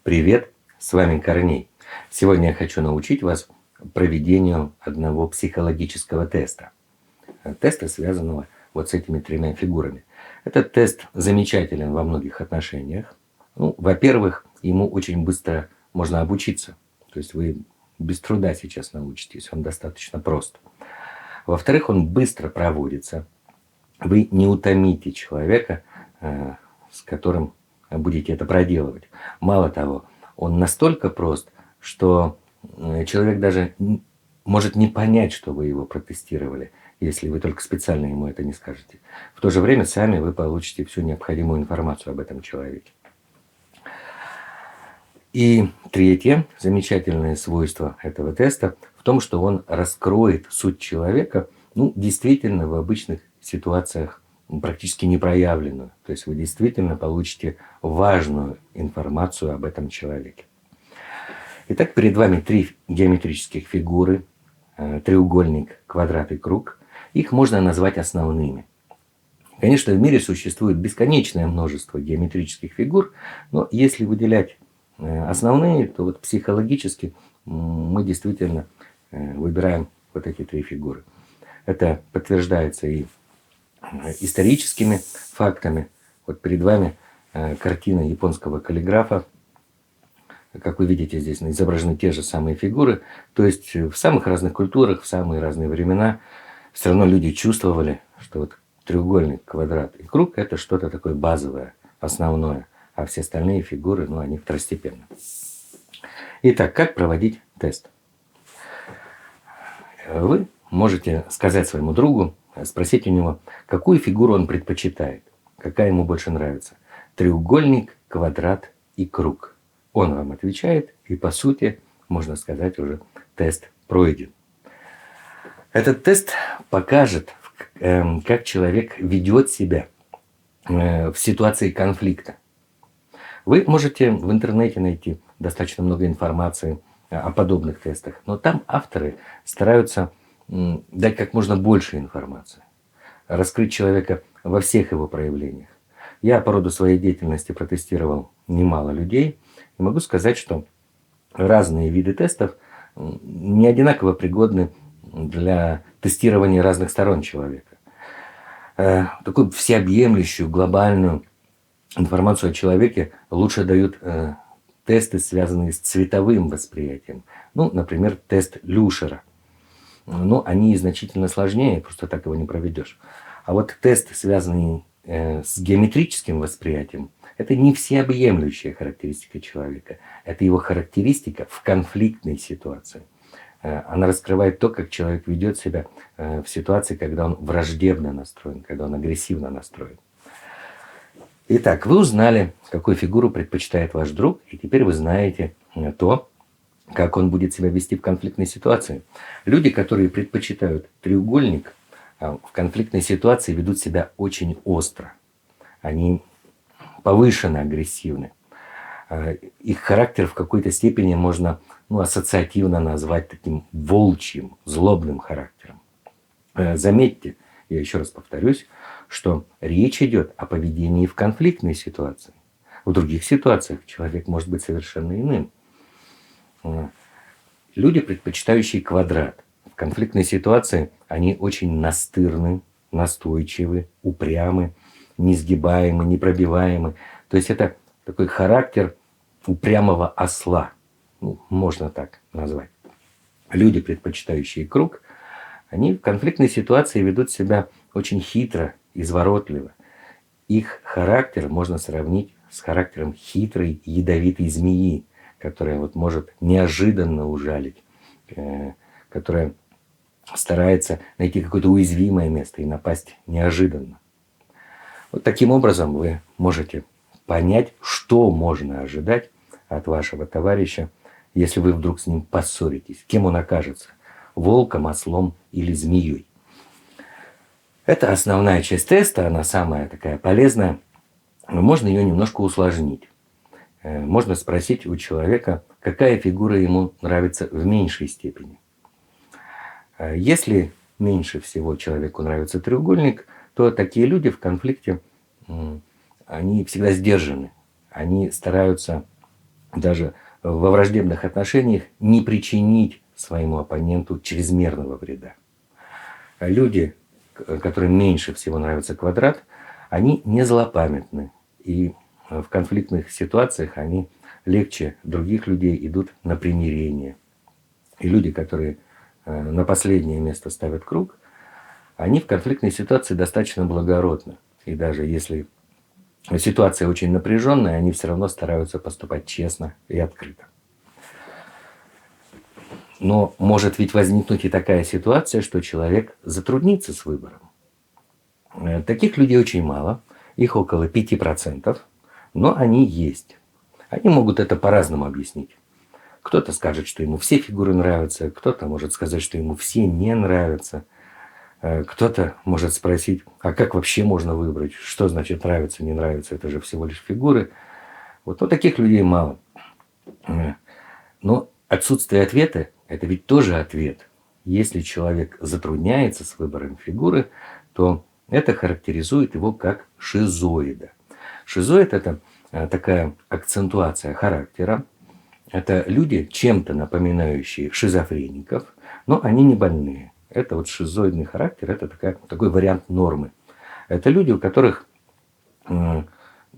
Привет, с вами Корней. Сегодня я хочу научить вас проведению одного психологического теста. Теста, связанного вот с этими тремя фигурами. Этот тест замечателен во многих отношениях. Ну, во-первых, ему очень быстро можно обучиться. То есть вы без труда сейчас научитесь, он достаточно прост. Во-вторых, он быстро проводится. Вы не утомите человека, с которым будете это проделывать. Мало того, он настолько прост, что человек даже может не понять, что вы его протестировали, если вы только специально ему это не скажете. В то же время сами вы получите всю необходимую информацию об этом человеке. И третье замечательное свойство этого теста в том, что он раскроет суть человека, ну, действительно в обычных ситуациях практически не проявленную. То есть вы действительно получите важную информацию об этом человеке. Итак, перед вами три геометрических фигуры: треугольник, квадрат и круг. Их можно назвать основными. Конечно, в мире существует бесконечное множество геометрических фигур, но если выделять основные, то вот психологически мы действительно выбираем вот эти три фигуры. Это подтверждается и историческими фактами. Вот перед вами картина японского каллиграфа. Как вы видите, здесь изображены те же самые фигуры. То есть в самых разных культурах, в самые разные времена все равно люди чувствовали, что вот треугольник, квадрат и круг – это что-то такое базовое, основное. А все остальные фигуры, ну, они второстепенны. Итак, как проводить тест? Вы можете сказать своему другу, спросить у него, какую фигуру он предпочитает, какая ему больше нравится. Треугольник, квадрат и круг. Он вам отвечает, и по сути, можно сказать, уже тест пройден. Этот тест покажет, как человек ведет себя в ситуации конфликта. Вы можете в интернете найти достаточно много информации о подобных тестах, но там авторы стараются дать как можно больше информации, раскрыть человека во всех его проявлениях. Я по роду своей деятельности протестировал немало людей и могу сказать, что разные виды тестов не одинаково пригодны для тестирования разных сторон человека. Такую всеобъемлющую, глобальную информацию о человеке лучше дают тесты, связанные с цветовым восприятием. Ну, например, тест Люшера. Но они значительно сложнее, просто так его не проведешь. А вот тест, связанный с геометрическим восприятием, это не всеобъемлющая характеристика человека. Это его характеристика в конфликтной ситуации. Она раскрывает то, как человек ведет себя в ситуации, когда он враждебно настроен, когда он агрессивно настроен. Итак, вы узнали, какую фигуру предпочитает ваш друг, и теперь вы знаете то, как он будет себя вести в конфликтной ситуации. Люди, которые предпочитают треугольник, в конфликтной ситуации ведут себя очень остро. Они повышенно агрессивны. Их характер в какой-то степени можно ассоциативно назвать таким волчьим, злобным характером. Заметьте, я еще раз повторюсь, что речь идет о поведении в конфликтной ситуации. В других ситуациях человек может быть совершенно иным. Люди, предпочитающие квадрат, в конфликтной ситуации они очень настырны, настойчивы, упрямы, несгибаемы, непробиваемы. То есть это такой характер упрямого осла, можно так назвать. Люди, предпочитающие круг, они в конфликтной ситуации ведут себя очень хитро, изворотливо. Их характер можно сравнить с характером хитрой, ядовитой змеи, которая вот может неожиданно ужалить, которая старается найти какое-то уязвимое место и напасть неожиданно. Вот таким образом вы можете понять, что можно ожидать от вашего товарища, если вы вдруг с ним поссоритесь, кем он окажется – волком, ослом или змеей. Это основная часть теста, она самая такая полезная, но можно ее немножко усложнить. Можно спросить у человека, какая фигура ему нравится в меньшей степени. Если меньше всего человеку нравится треугольник, то такие люди в конфликте, они всегда сдержаны. Они стараются даже во враждебных отношениях не причинить своему оппоненту чрезмерного вреда. Люди, которым меньше всего нравится квадрат, они не злопамятны. И в конфликтных ситуациях они легче других людей идут на примирение. И люди, которые на последнее место ставят круг, они в конфликтной ситуации достаточно благородны. И даже если ситуация очень напряженная, они все равно стараются поступать честно и открыто. Но может ведь возникнуть и такая ситуация, что человек затруднится с выбором. Таких людей очень мало, их около 5%, но они есть. Они могут это по-разному объяснить. Кто-то скажет, что ему все фигуры нравятся, кто-то может сказать, что ему все не нравятся. Кто-то может спросить, а как вообще можно выбрать, что значит нравится, не нравится, это же всего лишь фигуры. Вот, но таких людей мало. Но отсутствие ответа – это ведь тоже ответ. Если человек затрудняется с выбором фигуры, то это характеризует его как шизоида. Шизоид – это такая акцентуация характера. Это люди, чем-то напоминающие шизофреников, но они не больные. Это вот шизоидный характер, это такой вариант нормы. Это люди, у которых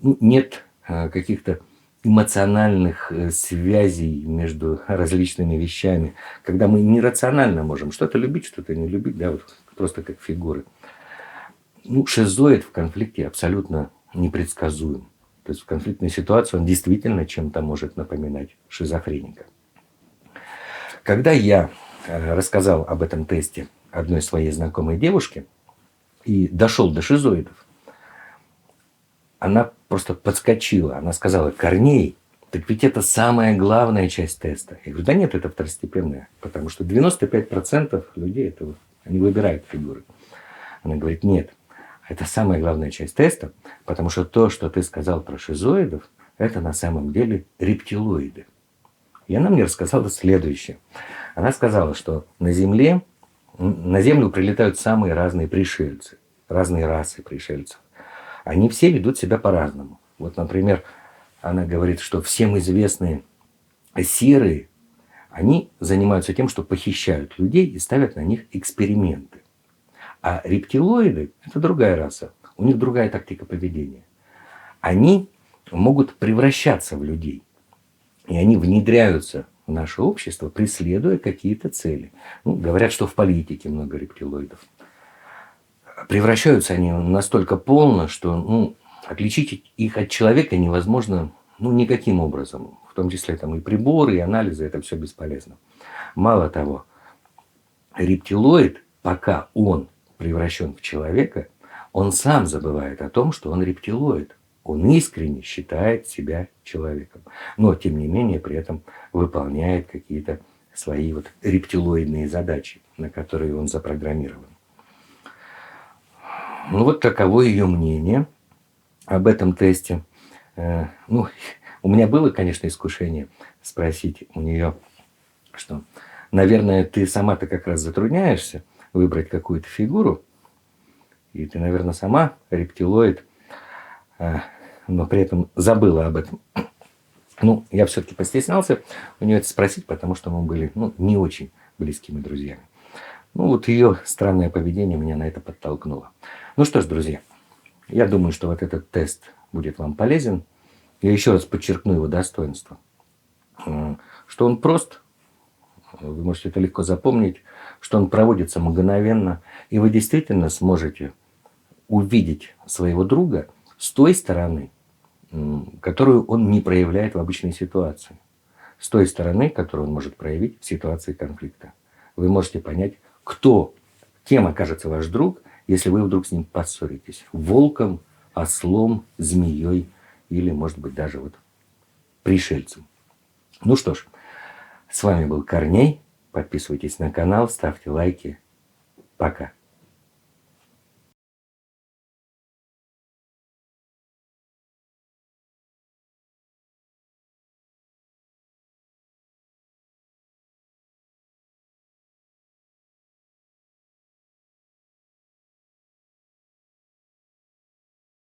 нет каких-то эмоциональных связей между различными вещами, когда мы нерационально можем что-то любить, что-то не любить, да, вот просто как фигуры. Шизоид в конфликте абсолютно непредсказуем. То есть в конфликтной ситуации он действительно чем-то может напоминать шизофреника. Когда я рассказал об этом тесте одной своей знакомой девушке и дошел до шизоидов, она просто подскочила. Она сказала: Корней, так ведь это самая главная часть теста. Я говорю: да нет, это второстепенная, потому что 95% людей это они выбирают фигуры. Она говорит: нет, это самая главная часть теста, потому что то, что ты сказал про шизоидов, это на самом деле рептилоиды. И она мне рассказала следующее. Она сказала, что на Землю прилетают самые разные пришельцы, разные расы пришельцев. Они все ведут себя по-разному. Вот, например, она говорит, что всем известные серые, они занимаются тем, что похищают людей и ставят на них эксперименты. А рептилоиды – это другая раса, у них другая тактика поведения. Они могут превращаться в людей. И они внедряются в наше общество, преследуя какие-то цели. Говорят, что в политике много рептилоидов. Превращаются они настолько полно, что отличить их от человека невозможно никаким образом. В том числе там и приборы, и анализы, это все бесполезно. Мало того, рептилоид, пока он превращен в человека, он сам забывает о том, что он рептилоид. Он искренне считает себя человеком. Но, тем не менее, при этом выполняет какие-то свои рептилоидные задачи, на которые он запрограммирован. Вот таково ее мнение об этом тесте. У меня было, конечно, искушение спросить у нее, что, наверное, ты сама-то как раз затрудняешься выбрать какую-то фигуру, и ты, наверное, сама рептилоид, но при этом забыла об этом. Я все-таки постеснялся у нее это спросить, потому что мы были не очень близкими друзьями. Ее странное поведение меня на это подтолкнуло. Что ж, друзья, я думаю, что вот этот тест будет вам полезен. Я еще раз подчеркну его достоинство. Что он прост, вы можете это легко запомнить, что он проводится мгновенно, и вы действительно сможете увидеть своего друга с той стороны, которую он не проявляет в обычной ситуации. С той стороны, которую он может проявить в ситуации конфликта. Вы можете понять, кем окажется ваш друг, если вы вдруг с ним поссоритесь. Волком, ослом, змеей или, может быть, даже пришельцем. Что ж, с вами был Корней. Подписывайтесь на канал, ставьте лайки. Пока.